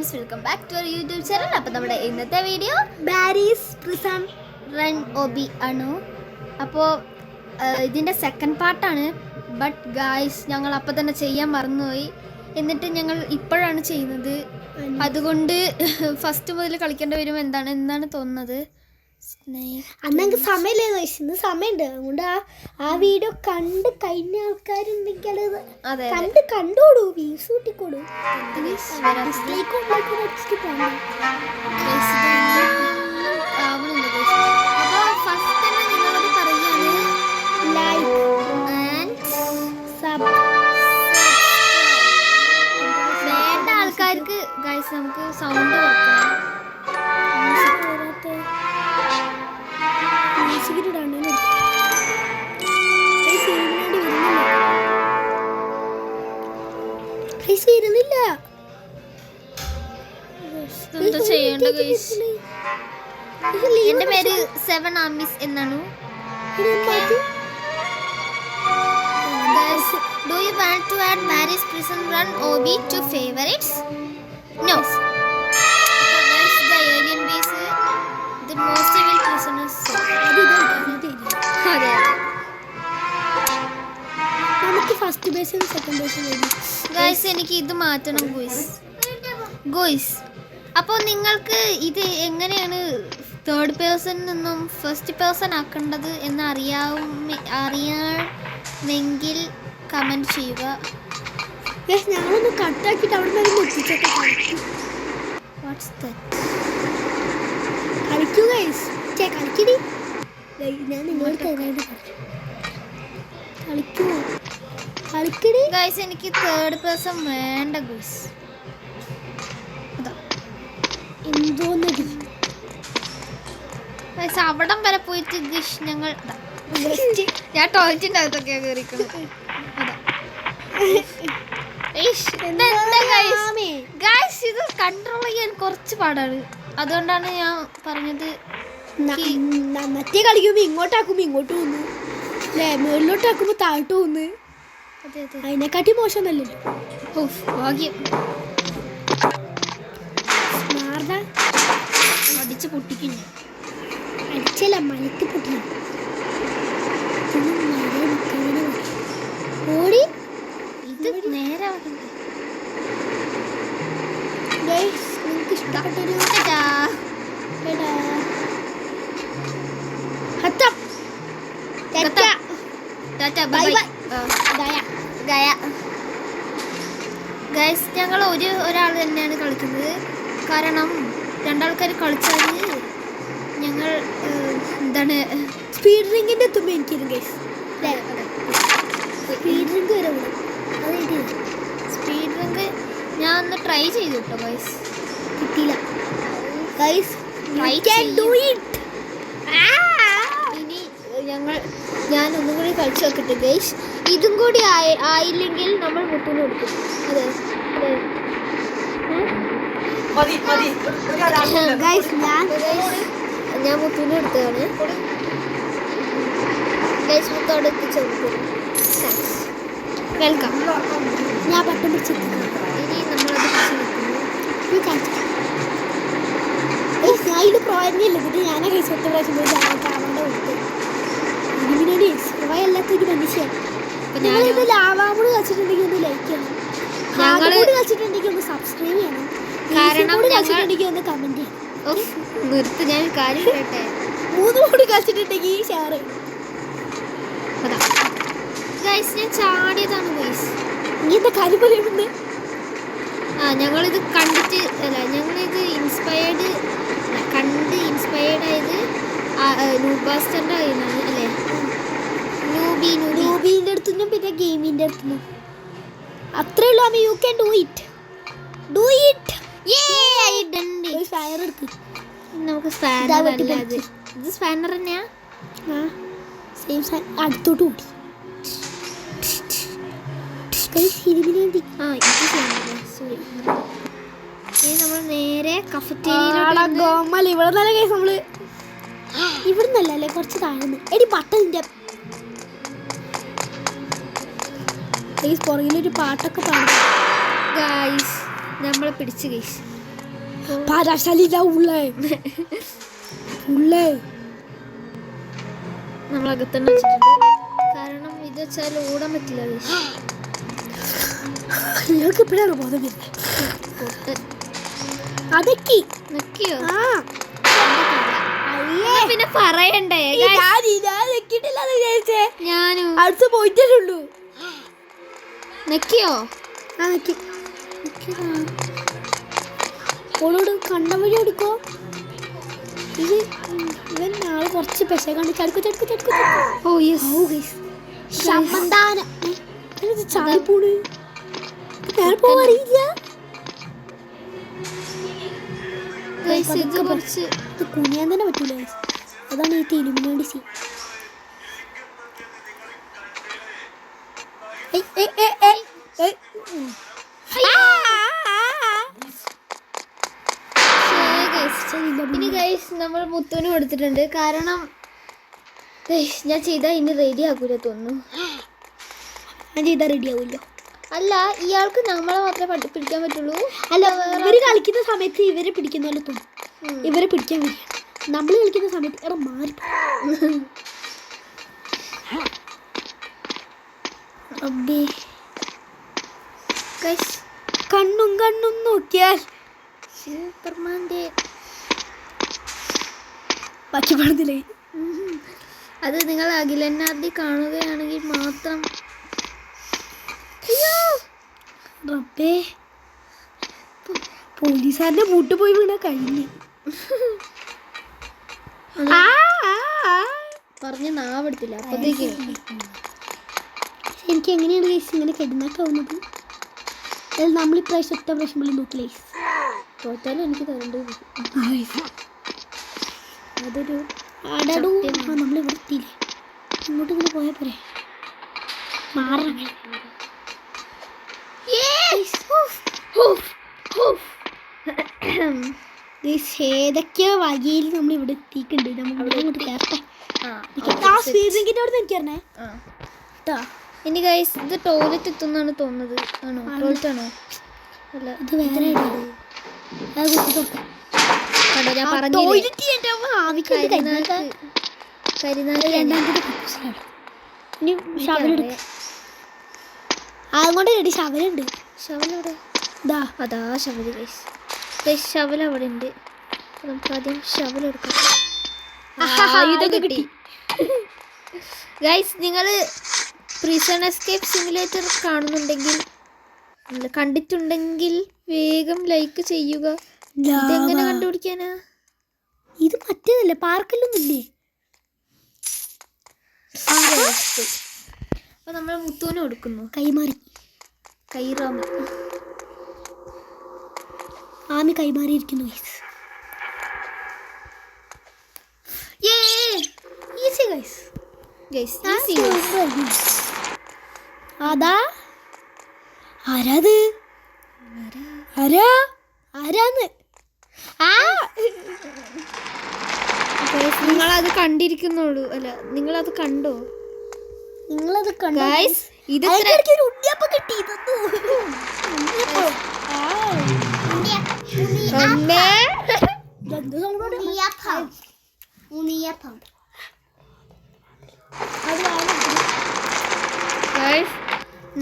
Guys, welcome back to our YouTube channel. അപ്പോൾ നമ്മുടെ ഇന്നത്തെ video Paris prison run obby ആണ്. അപ്പോൾ ഇതിൻ്റെ സെക്കൻഡ് പാർട്ടാണ്. ബട്ട് ഗൈസ്, ഞങ്ങൾ അപ്പോൾ തന്നെ ചെയ്യാൻ മറന്നുപോയി. എന്നിട്ട് ഞങ്ങൾ ഇപ്പോഴാണ് ചെയ്യുന്നത്. അതുകൊണ്ട് ഫസ്റ്റ് മുതൽ കളിക്കേണ്ടി വരും എന്നാണ് തോന്നുന്നത്. അന്നെങ്കിൽ സമയമില്ലെന്ന് ഇന്ന് സമയമുണ്ട്. അതുകൊണ്ട് ആ വീഡിയോ കണ്ട് കഴിഞ്ഞ ആൾക്കാരുണ്ടെങ്കിൽ അത് കണ്ടോളൂ, വ്യൂസ് കൂട്ടിക്കോളൂ. വേണ്ട ആൾക്കാർക്ക് ഗൈസ് നമുക്ക് സൗണ്ട് വെക്കണം. വരുന്നില്ല. എന്താ ചെയ്യേണ്ട ഗൈസ്? എന്റെ പേര് 7 ആർമീസ് എന്നാണ്. Do you want to add Paris Prison Run OB to favorites? No. That's the alien base. The most evil prisoners. അതെ. നമുക്ക് ഫസ്റ്റ് ബേസും സെക്കൻഡ് ബേസും ഗൈസ്, എനിക്ക് ഇത് മാറ്റണം ഗോയ്സ്. അപ്പോൾ നിങ്ങൾക്ക് ഇത് എങ്ങനെയാണ് തേർഡ് പേഴ്സണിൽ നിന്നും ഫസ്റ്റ് പേഴ്സൺ ആക്കേണ്ടത് എന്ന് അറിയാമെങ്കിൽ കമൻറ്റ് ചെയ്യുക. ഞങ്ങളൊന്ന് കട്ടാക്കിയിട്ട് അവിടെ നിന്ന് മുട്ടിച്ചൊക്കെ വാട്ട്സ് ദാറ്റ്? കളിക്കൂ ഗൈസ്, കളിക്കടി. ഞാൻ നിങ്ങളോട് കളിക്കൂ, കളിക്കടി ഗൈസ്. എനിക്ക് തേർഡ് പേഴ്സൺ വേണ്ട ഗൈസ്. എന്തോന്നടി ഗൈസ്, അവിടം വരെ പോയിട്ട് ഗിഷ് ഞങ്ങൾ ഞാൻ ടോയ്ലറ്റിൻ്റെ അകത്തൊക്കെയാണ് കയറിക്കുന്നത്. ഗൈസ്, ഇത് കൺട്രോൾ ചെയ്യാൻ കുറച്ച് പാടാണ്. അതുകൊണ്ടാണ് ഞാൻ പറഞ്ഞത്. മറ്റേ കളിക്കുമ്പോ ഇങ്ങോട്ടാക്കുമ്പോ ഇങ്ങോട്ട് പോകുന്നു, മുകളിലോട്ടാക്കുമ്പോ താഴോട്ട് പോകുന്നു. അതിനെക്കാട്ടി മോശമൊന്നല്ലല്ലോ. ഭാഗ്യം. അടിച്ച് പൊട്ടിക്കുന്നു. അടിച്ചല്ല, മലക്ക് പൊട്ടിക്കുന്നു. ഓടി ഇത് നേരെ നിങ്ങൾക്ക് ഇഷ്ടപ്പെട്ടൊരു ഗൈസ്, ഞങ്ങൾ ഒരാൾ തന്നെയാണ് കളിക്കുന്നത്. കാരണം രണ്ടാൾക്കാർ കളിച്ചാൽ ഞങ്ങൾ എന്താണ് സ്പീഡ് റിങ്ങിന്റെ തുമ്പ എനിക്കിരുന്നു ഗൈസ്. സ്പീഡ് റിങ്ക് വരെ സ്പീഡ് റിങ്ക് ഞാൻ ഒന്ന് ട്രൈ ചെയ്തു കേട്ടോ ഗൈസ്, കിട്ടിയില്ല. ഗൈസ്, ഇനി ഞാൻ ഒന്നും കൂടി കളിച്ചു നോക്കട്ടെ ഗൈസ്. ഇതും കൂടി ആയില്ലെങ്കിൽ നമ്മൾ മുട്ടിന് കൊടുക്കും. അതെ ഗൈസ്, ഞാൻ മുട്ടിന് എടുത്തതാണ് ഗൈസ്. മുത്തോടെ എത്തിച്ചു വെൽക്കം. ഞാൻ പട്ടം പിടിച്ചിട്ട് ഇനി നമ്മളത് ഞാൻ ഇത് പ്രോയല്ലേ എന്നിട്ട് ഞാനാ കൈസ് ഒറ്റ പ്രാവശ്യം പോയി ചാവണ്ട കൊടുത്തു. ഇതിനോട് സ്പ്രോ അല്ലാത്തൊരു മനുഷ്യൻ. ഇത് ലാവാമൂട് കളിച്ചിട്ടുണ്ടെങ്കിൽ ഒന്ന് ലൈക്ക് ചെയ്യണം, ഹാർഡ് കളിച്ചിട്ടുണ്ടെങ്കിൽ ഒന്ന് സബ്സ്ക്രൈബ് ചെയ്യണം, കളിച്ചിട്ടുണ്ടെങ്കിൽ ഒന്ന് കമന്റ് ചെയ്യണം. നിർത്ത്, ഞാൻ കാര്യം കേട്ടെ. 3 കൂടി കളിച്ചിട്ടുണ്ടെങ്കിൽ ഷെയർ ചെയ്യണം. ഗൈസ്, ഞാൻ ചാടിയതാണ് ഗൈസ്. നീ എന്താ കാര്യം പറയുന്നത്? ഞങ്ങളിത് കണ്ടിട്ട് ഞങ്ങളിത് കണ്ട് ഇൻസ്പയർഡ് ആയത് നൂബാസ്റ്ററിൻ്റെ കയ്യിലാണ് അല്ലേ? നൂബീൻ്റെ അടുത്തുനിന്നും പിന്നെ ഗെയിമിൻ്റെ അടുത്തുനിന്നും അത്രേ ഉള്ളൂ. അമ്മ U can do it. Spanner എടുക്ക്. നമുക്ക് സ്പാനർ അല്ല, ഇത് സ്പാനർ തന്നെയാ. സെയിം അടുത്തോട്ട് കൂടി സോറി. ഇനി നമ്മൾ നേരെ ഇവിടെ നിന്നല്ലേ കുറച്ച് താഴ്ന്ന് എടി പട്ടതിൻ്റെ പുറകിലൊരു പാട്ടൊക്കെ പാടും. ഗൈസ് നമ്മളെ പിടിച്ച് ഗൈസ് പാരാശാലില്ല ഉള്ളേ ഉള്ളേ. നമ്മൾ അകത്തന്നെ വെച്ചിട്ടുണ്ട്. കാരണം ഇത് വെച്ചാൽ ഓടാൻ പറ്റില്ല. നിങ്ങൾക്ക് എപ്പോഴാണ് ബോധം വരുന്നത്? അതൊക്കെ നിക്കിയോ? ആ പിന്നെ പറയണ്ടേ? ഞാനും അടുത്ത് പോയിട്ടേ നിക്കിയോ? ഓളോട് കണ്ട വഴി എടുക്കോ. ഇത് ഇവൻ നാളെ കുറച്ച് പെശ കണ്ട് ചടുക്കു ചടുക്കു ചടുക്കു. ഓ യെസ്. ചാടിപ്പോണ്. ഞാൻ പോവാറിയില്ല. ഇത് കുനിയാൻ തന്നെ പറ്റൂല. അതാണ് ഈ ഇലുമിനാട്ടി സീൻ. ഇനി ഗൈസ് നമ്മൾ മുത്തുവിന് കൊടുത്തിട്ടുണ്ട്. കാരണം ഞാൻ ചെയ്താൽ ഇനി റെഡി ആകൂല തോന്നുന്നു. ഞാൻ ചെയ്താൽ റെഡി ആവില്ലോ. അല്ല, ഇയാൾക്ക് നമ്മളെ മാത്രമേ പിടിക്കാൻ പറ്റുള്ളൂ. അല്ല, ഇവര് കളിക്കുന്ന സമയത്ത് ഇവരെ പിടിക്കുന്ന പോലെ തോന്നും. ഇവരെ പിടിക്കാൻ വരിക. നമ്മൾ കളിക്കുന്ന സമയത്ത് എടാ മാറി. കണ്ണും കണ്ണും നോക്കിയാൽ സൂപ്പർമാന്റെ ബാക്കി പടത്തില്ലേ. അത് നിങ്ങൾ അഖിലന്നാർദി കാണുകയാണെങ്കിൽ മാത്രം. റബ്ബേ, പോലീസുകാരന്റെ മൂട്ട് പോയി വീണ കഴിഞ്ഞു. പറഞ്ഞ് നാവെടുത്തില്ല അപ്പത്തേക്ക്. എനിക്ക് എങ്ങനെയാണ് കേസ് ഇങ്ങനെ കെടുന്നാക്കാവുന്നത്? നമ്മളിപ്രാവശ്യം ഒറ്റ പ്രാവശ്യം പോലും നോക്കില്ലേ. തോറ്റാലും എനിക്ക് തരേണ്ടത്. അതൊരു നമ്മൾ ഇവിടെ എത്തിയില്ലേ. ഇങ്ങോട്ട് ഇങ്ങനെ പോയാൽ പോരെ. മാറണം. ഏതൊക്കെയോ വഴിയിൽ നമ്മൾ ഇവിടെ എത്തിയിട്ടുണ്ട്. നമ്മൾ ഇങ്ങോട്ട് കയറട്ടെ. എനിക്കറിഞ്ഞേ. ഇനി ഗൈസ് ഇത് ടോയ്ലറ്റ് എത്തുന്നാണ് തോന്നുന്നത്. ആണോ? ടോയ്ലറ്റ് ആണോ? അല്ല, ഇത് വേറെ ഞാൻ പറഞ്ഞു. അതുകൊണ്ട് റെഡി ശവലുണ്ട്. ശവലെവിടെ? അതാ ശവല് ഗൈസ്. ശവൽ അവിടെ ഉണ്ട്. നമുക്ക് ആദ്യം ശവലെടുക്കാം. ഇതൊക്കെ കിട്ടി ഗൈസ്. നിങ്ങൾ പ്രിസൺ എസ്കേപ്പ് സിമുലേറ്റർ കാണുന്നുണ്ടെങ്കിൽ, കണ്ടിട്ടുണ്ടെങ്കിൽ വേഗം ലൈക്ക് ചെയ്യുക. ഇതെങ്ങനെ കണ്ടുപിടിക്കാനാ? ഇത് മറ്റേതല്ലേ, പാർക്കിലൊന്നുമില്ലേ? അപ്പൊ നമ്മൾ മുത്തൂന് കൊടുക്കുന്നു. കൈമാറി. കൈറാമി. ആമി കൈമാറിയിരിക്കുന്നു. Easy guys. അതാ ആരാത്? ആരാന്ന്? നിങ്ങളത് കണ്ടിരിക്കുന്നുള്ളൂ. അല്ല, നിങ്ങളത് കണ്ടോ? നിങ്ങളത് കണ്ടോ? ഇത് ഉണ്ണിയപ്പം കിട്ടി.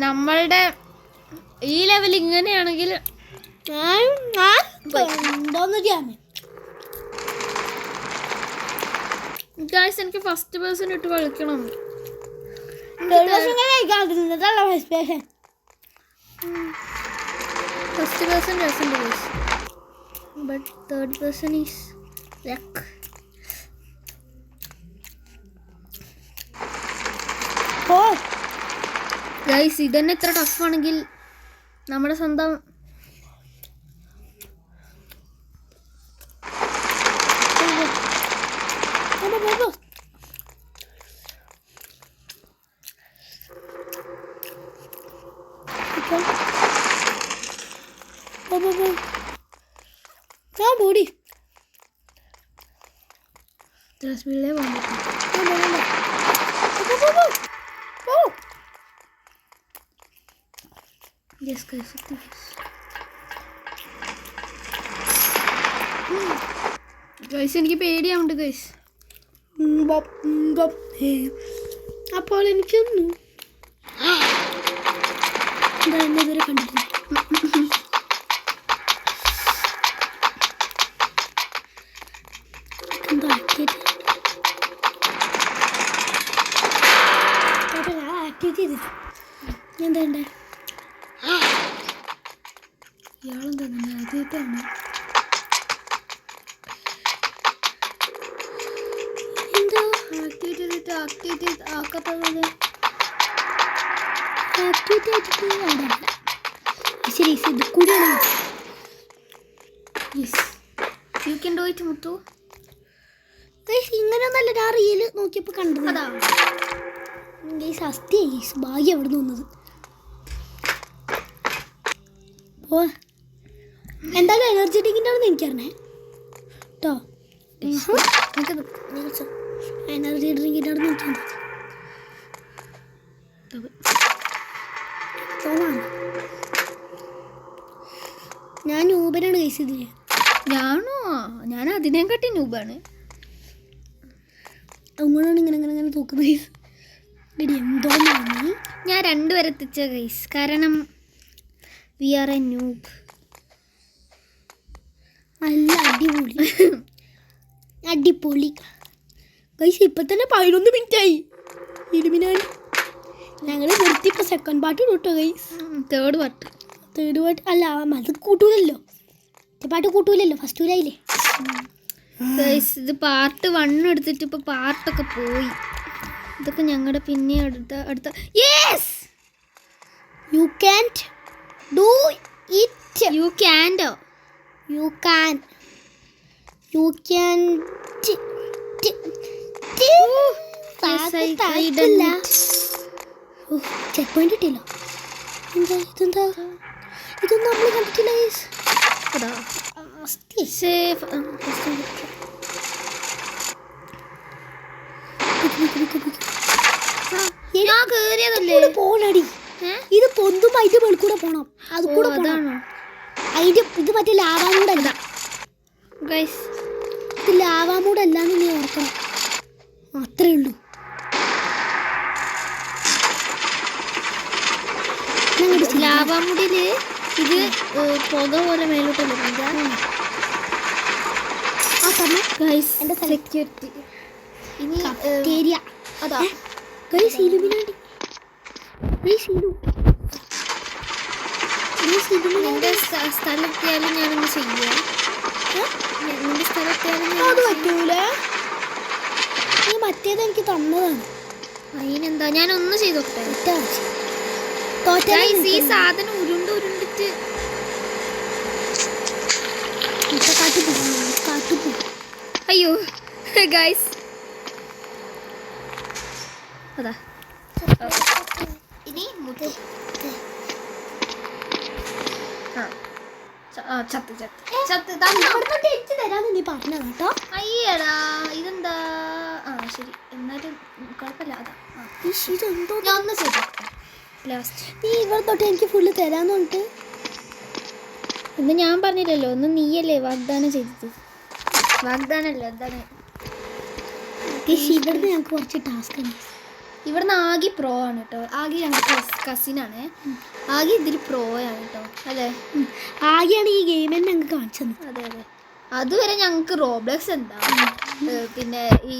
നമ്മളുടെ ഈ ലെവൽ ഇങ്ങനെയാണെങ്കിൽ എനിക്ക് ഫസ്റ്റ് പേഴ്സൺ ഇട്ട് കളിക്കണം. ഫസ്റ്റ് പേഴ്സൺ രസമുണ്ട്, but third person is luck. Guys, ഇതന്നെ ഇത്ര ടഫാണെങ്കിൽ നമ്മുടെ സ്വന്തം ബോഡി ജാസ്മിനിലെ വന്നിട്ട് ഗൈസ് എനിക്ക് പേടിയാവുണ്ട് ഗൈസ്. അപ്പോൾ എനിക്കൊന്നു ഇതുവരെ കണ്ടിട്ടില്ല. എന്തോ ആക്ടിവിറ്റി ചെയ്തില്ല. ഞാൻ എന്താ ഇയാളെന്താ ആദ്യമായിട്ടാണ് എന്തോ ആക്ടിവിറ്റി ആക്കാത്തത്. ആക്ടിവിറ്റി ആയിട്ട് അവിടെ ശരി ഇത് കൂടിയാണ്. Yes you can do it Muthu. ഇങ്ങനെയൊന്നല്ല ഞാൻ റീല് നോക്കിയപ്പോൾ കണ്ടത്. അതാ സത്യ ഭാഗ്യം എവിടെ നിന്ന് വന്നത്. ഓ എന്തായാലും എനർജി ഡ്രിങ്കിൻ്റെ അവിടെ നിന്ന് എനിക്കറിഞ്ഞേ കേട്ടോ. എനർജി ഡ്രിങ്കിൻ്റെ അവിടെ നിന്ന് ഞാൻ ഊബനാണ് കഴിച്ചതില്ലേ. ഞാനോ? ഞാൻ അതിനെക്കാട്ടി നൂബാണ്. അങ്ങനെയാണ് ഇങ്ങനെ തൂക്കുന്നത്. എന്തോ ഞാൻ 2 വരെ എത്തിച്ച ഗൈസ്, കാരണം വി ആർ എ ന്യൂബ്. നല്ല അടിപൊളി ഗൈസ്. ഇപ്പം തന്നെ 11 മിനിറ്റായി. ഇരുമിനാണ് ഞങ്ങൾ നിർത്തി. ഇപ്പോൾ സെക്കൻഡ് പാർട്ട് കിട്ടോ ഗൈസ്. തേർഡ് പാർട്ട് അല്ല അത് കൂട്ടൂലല്ലോ. പാട്ട് കൂട്ടൂലല്ലോ. ഫസ്റ്റ് ഊരായില്ലേ ഗൈസ്. ഇത് പാർട്ട് 1 എടുത്തിട്ട് ഇപ്പോൾ പാർട്ടൊക്കെ പോയി. ഇതൊക്കെ ഞങ്ങളുടെ പിന്നെ അടുത്ത yes you can't do it. You can do you can checkpoint കിട്ടിയല്ലോ. ഇതൊന്നും നമ്മൾ കണ്ടിട്ടില്ല. പോണടി ഇത് പൊന്തുമ്പോ അതിന്റെ മേളിൽ കൂടെ പോണം. അത് കൂടെ പോണം. അതിന്റെ ഇത് മറ്റേ ലാവാമൂടല്ല ഗൈസ്. ഇത് ലാവാമൂടല്ലാന്ന് നീ ഓർക്കണം. അത്രേ ഉള്ളൂ. ലാവാമുടിയില് ഇത് പുക പോലെ മേലോട്ടല്ലേ ഗൈസ്. എന്റെ സെക്യൂരിറ്റി ഇനി ഏരിയ അതാ ഗൈസ്. ഇലുമിനാണ്ടി നിന്റെ സ്ഥലത്തെയാലും ഞാനൊന്ന് ചെയ്യാം. നിന്റെ സ്ഥലത്തെയാലും അത് പറ്റൂല. നീ മറ്റേത് എനിക്ക് തന്നതാണ്. അതിനെന്താ ഞാനൊന്ന് ചെയ്തോട്ടെ. ഈ സാധനം ഉരുണ്ടിട്ട് അയ്യോ ഗൈസ്. അതാ ഇനി തരാന്ന് നീ പറഞ്ഞതാ കേട്ടോ. അയ്യടാ ഇതെന്താ? ശരി എന്നാലും കുഴപ്പമില്ല. അതാ ഇതെന്തോ ഞാൻ ഒന്ന് ചെയ്തോട്ടെ ലാസ്റ്റ്. നീ ഇവിടെ തൊട്ട് എനിക്ക് ഫുള്ള് തരാന്ന് പറഞ്ഞിട്ട് ഒന്ന് ഞാൻ പറഞ്ഞില്ലല്ലോ. ഒന്ന് നീയല്ലേ വാഗ്ദാനം ചെയ്തത്. വാഗ്ദാനല്ല എന്താണ്? ഇവിടുന്ന് ഞങ്ങൾക്ക് കുറച്ച് ടാസ്ക് ഉണ്ട്. ഇവിടുന്ന് ആകെ പ്രോ ആണ് കേട്ടോ. ആകെ ഞങ്ങൾക്ക് കസിനാണ്. ആകെ ഇതിൽ പ്രോ ആണ് കേട്ടോ. അതെ ആകെയാണ് ഈ ഗെയിം തന്നെ ഞങ്ങൾക്ക് കാണിച്ചത്. അതെ അതുവരെ ഞങ്ങൾക്ക് റോബ്ലക്സ് എന്താ പിന്നെ ഈ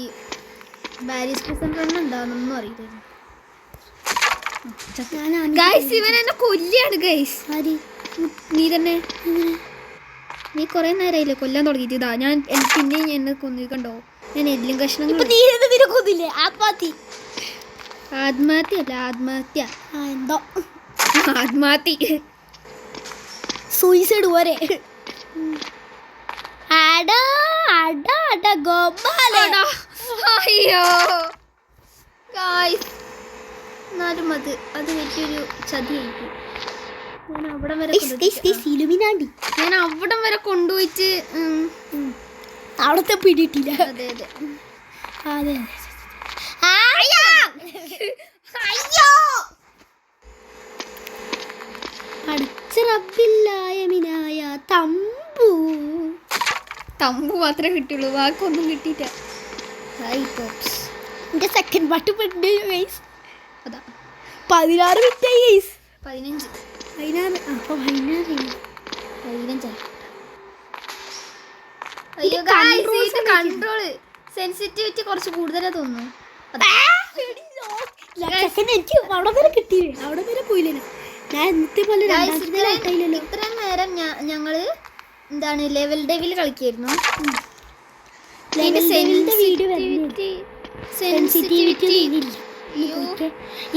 ബാരിസ് പ്രിസൺ റൺ എന്താണെന്നൊന്നും അറിയില്ലായിരുന്നു. ഗൈസ് ഇവൻ എന്നെ കൊല്ലാണ് ഗൈസ്. നീ തന്നെ നീ കുറെ നേരമായില്ലേ കൊല്ലാൻ തുടങ്ങിയിട്ട്. ഇതാ ഞാൻ പിന്നെയും എന്നെ കൊന്നിരിക്കണ്ടോ? ഞാൻ എല്ലും കഷ്ണങ്ങൾ. ആത്മഹത്യ എന്തോ ആത്മഹത്യ സൂയിസൈഡ് പോരെ. അയ്യോ ഗൈസ്. എന്നാലും അത് വലിയൊരു ചതിയായിരിക്കും. ഞാൻ അവിടം വരെ കൊണ്ടുപോയിട്ട് അവിടത്തെ പിടിയിട്ടില്ല. അതെ അടച്ച റബ്ബില്ലായ മിനായ തമ്പു തമ്പ് മാത്രമേ കിട്ടുള്ളൂ, ബാക്കൊന്നും കിട്ടിയില്ല. Hi pops. എൻ്റെ സെക്കൻഡ് പാർട്ട് പെട്ട് ഗൈസ്. അതാ 16 മിനിറ്റായി ഗൈസ്. 15 16 അപ്പോൾ 16 അയ്യോ ഗൈസ്, ഇത് കൺട്രോൾ സെൻസിറ്റിവിറ്റി കുറച്ച് കൂടുതലാ തോന്നുന്നു. എനിക്ക് അവിടെ വരെ കിട്ടിയില്ലേ, അവിടെ വരെ പോയില്ലേ. ഞാൻ ഇന്നത്തെ പോലെ രണ്ടാമത്തെ ഇത്രയും നേരം ഞങ്ങള് എന്താണ് ലെവൽ ഡെവിൽ കളിക്കായിരുന്നു.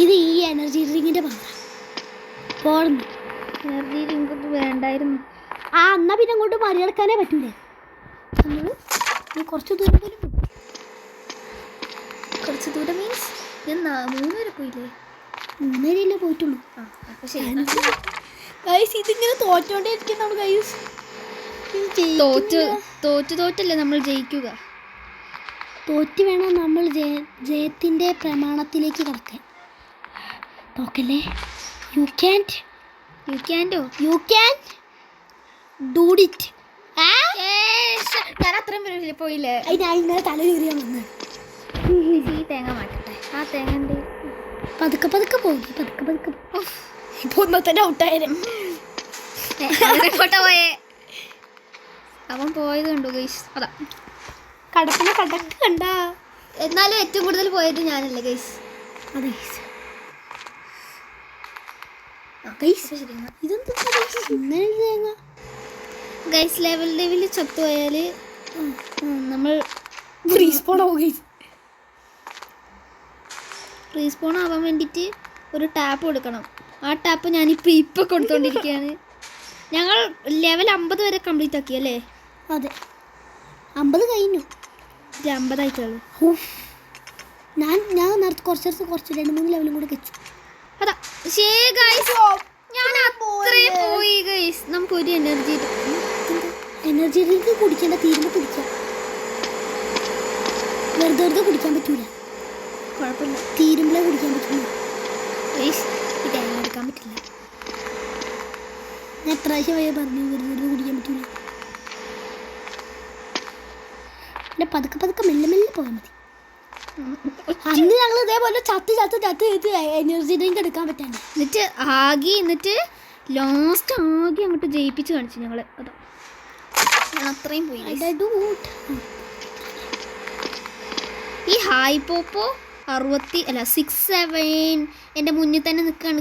ഇത് ഈ എനർജി ഡ്രിങ്കിന്റെ പോർന്ന് എനർജി ഡ്രിങ്ക് വേണ്ടായിരുന്നു. എന്നാ പിന്നെ അങ്ങോട്ട് മറികടക്കാനേ പറ്റൂലേ. നമ്മള് കുറച്ച് ദൂരം പോലും കുറച്ച് ദൂരം മീൻസ് ഞാൻ 3 വരെ പോയില്ലേ? 3 വരെയല്ലേ പോയിട്ടുള്ളൂ. അപ്പൊ ശരി. ഗൈസ് ഇതിങ്ങനെ തോറ്റോണ്ടേ ഇരിക്കുന്നതാണ് ഗൈസ്. തോറ്റല്ലേ നമ്മൾ ജയിക്കുക. തോറ്റ് വേണം നമ്മൾ ജയത്തിന്റെ പ്രമാണത്തിലേക്ക് കടക്കാൻ. തോക്കല്ലേ. You can do it. ഞാൻ അത്രയും പേര് പോയില്ലേ? ഞാൻ ഇന്നലെ തല കയറിയാ വന്നത്. ഈ തേങ്ങ മാറ്റട്ടെ. ആ തേങ്ങ പതുക്കെ പോകും. ഇപ്പൊ തന്നെ ഔട്ടായാലും പോയേ. അവൻ പോയത് കണ്ടു ഗൈസ്. അതാ കടപ്പിനെ കണ്ട. എന്നാലും ഏറ്റവും കൂടുതൽ പോയത് ഞാനല്ലേ ഗൈസ്. അതെ ഗൈസ് ലെവൽ ചത്തുപോയാല് നമ്മൾ റീസ്പോൺ ആവാൻ വേണ്ടിയിട്ട് ഒരു ടാപ്പ് കൊടുക്കണം. ആ ടാപ്പ് ഞാനിപ്പോൾ കൊടുത്തോണ്ടിരിക്കുകയാണ്. ഞങ്ങൾ ലെവൽ 50 വരെ കംപ്ലീറ്റ് ആക്കി അല്ലേ? അതെ 50 കഴിഞ്ഞു. 50 ആയിട്ടുള്ളൂ. ഞാൻ നേരത്തെ കുറച്ച് 2-3 ലെവലും കൂടെ വെച്ചു. അതാ ഞാൻ അത്രയും പോയി ഗൈസ്. നമുക്കൊരു എനർജി ഡ്രിങ്ക് കുടിക്കേണ്ട, തീരുമ്പോൾ കുടിക്കാം. വെറുതെ കുടിക്കാൻ പറ്റൂല. കുഴപ്പമില്ല, തീരുമ്പോഴേ കുടിക്കാൻ പറ്റൂല. എടുക്കാൻ പറ്റില്ല. ഞാൻ എത്ര പ്രാവശ്യമായി പറഞ്ഞു വെറുതെ കുടിക്കാൻ പറ്റൂല. പിന്നെ പതുക്കെ മെല്ലെ പോയാൽ മതി. അന്ന് ഞങ്ങൾ ഇതേപോലെ ചത്ത് എനർജി ഡ്രിങ്ക് എടുക്കാൻ പറ്റാണ്ട് എന്നിട്ട് ലാസ്റ്റ് ആകെ അങ്ങോട്ട് ജയിപ്പിച്ച് കാണിച്ചു ഞങ്ങള്. അതാ ഞാൻ അത്രയും പോയി. ഈ ഹായ് പോപ്പോ 67 എൻ്റെ മുന്നിൽ തന്നെ നിൽക്കാണ്.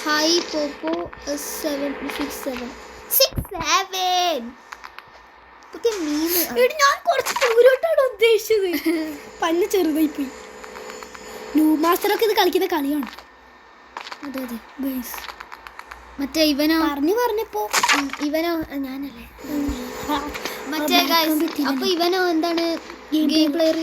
ഹായ് പോപ്പോ 67 പുതിയ മീൻ. ഞാൻ കുറച്ച് ദൂരോട്ടാണ് ഉദ്ദേശിച്ചത്. പല്ല് ചെറുതായി പോയി. ന്യൂ മാസ്റ്ററൊക്കെ ഇത് കളിക്കുന്ന കളിയാണ്. അതെ ഗൈസ്. മറ്റേ ഇവനോ പറഞ്ഞപ്പോ ഇവനോ ഞാനല്ലേ മറ്റേ ഗൈസ്. അപ്പൊ ഇവനോ എന്താണ് ഗെയിം പ്ലെയർ?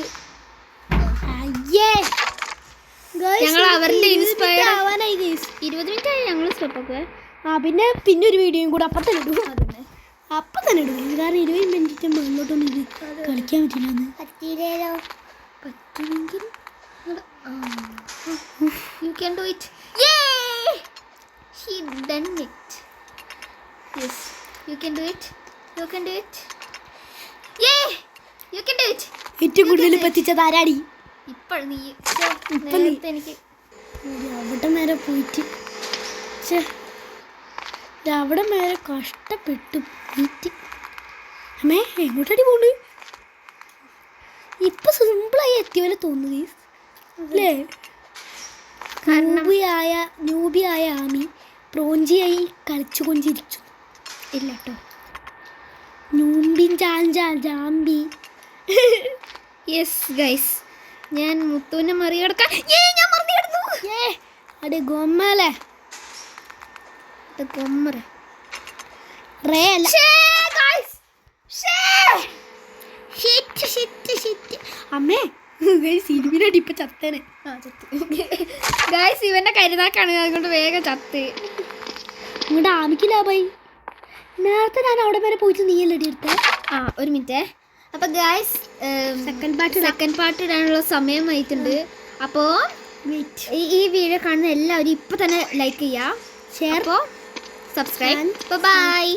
ഞങ്ങൾ അവരുടെ ഇൻസ്പയർഡ് ആവാനായി ഗൈസ്. 20 മിനിറ്റ് ആയി ഞങ്ങൾ സ്റ്റെപ്പ് ഒക്കെ. പിന്നെ ഒരു വീഡിയോയും കൂടെ അപ്പം തന്നെ ഇടും. കാരണം 20 മിനിറ്റ് മുന്നോട്ടൊന്നും ഇത് കളിക്കാൻ പറ്റില്ല. പറ്റുമെങ്കിൽ you can do it. Yay! She done it. Yes, you can do it. Yay! You can do it. ഏറ്റവും കൂടുതൽ പറ്റിച്ചത് ആരാടി? ഇപ്പോൾ നീ. എനിക്ക് അവിടെ നേരെ പോയിട്ട് അവിടെ നേരെ കഷ്ടപ്പെട്ടു പോയിട്ട്. അമ്മേ എങ്ങോട്ടടി പോണ്? ഇപ്പൊ സിമ്പിളായി എത്തിയ പോലെ തോന്നുന്നു അല്ലേ? ന്യൂബിയായ ആമി പ്രോഞ്ചിയായി കളിച്ചു കൊണ്ടിരിച്ചു. ഇല്ല കേട്ടോ. നൂമ്പിൻ ജാമ്പി. യെസ് ഗൈസ്, ഞാൻ മുത്തുവിനെ മറികടക്കാൻ ഞാൻ മറികടന്നു. അടെ ഗൊമ്മല്ലേ ഗൊമ്മറ റേ അല്ല. അമ്മേ സിനിമയിലടി ഇപ്പൊ ചത്തേനെ. ഗൈസ് ഇവന്റെ കരുതാക്കാണ്, അതുകൊണ്ട് വേഗം ചത്ത്. ഇങ്ങോട്ട് ആമിക്ക് ലാഭായി. നേരത്തെ ഞാൻ അവിടെ വരെ പോയിട്ട് നീയല്ലടി എടുത്തേ. ഒരു മിനിറ്റ്. അപ്പൊ ഗൈസ് സെക്കൻഡ് പാർട്ട് ഇടാനുള്ള സമയമായിട്ടുണ്ട്. അപ്പോൾ ഈ വീഡിയോ കാണുന്ന എല്ലാവരും ഇപ്പൊ തന്നെ ലൈക്ക് ചെയ്യുക, ഷെയർ, സബ്സ്ക്രൈബ്. ബൈ.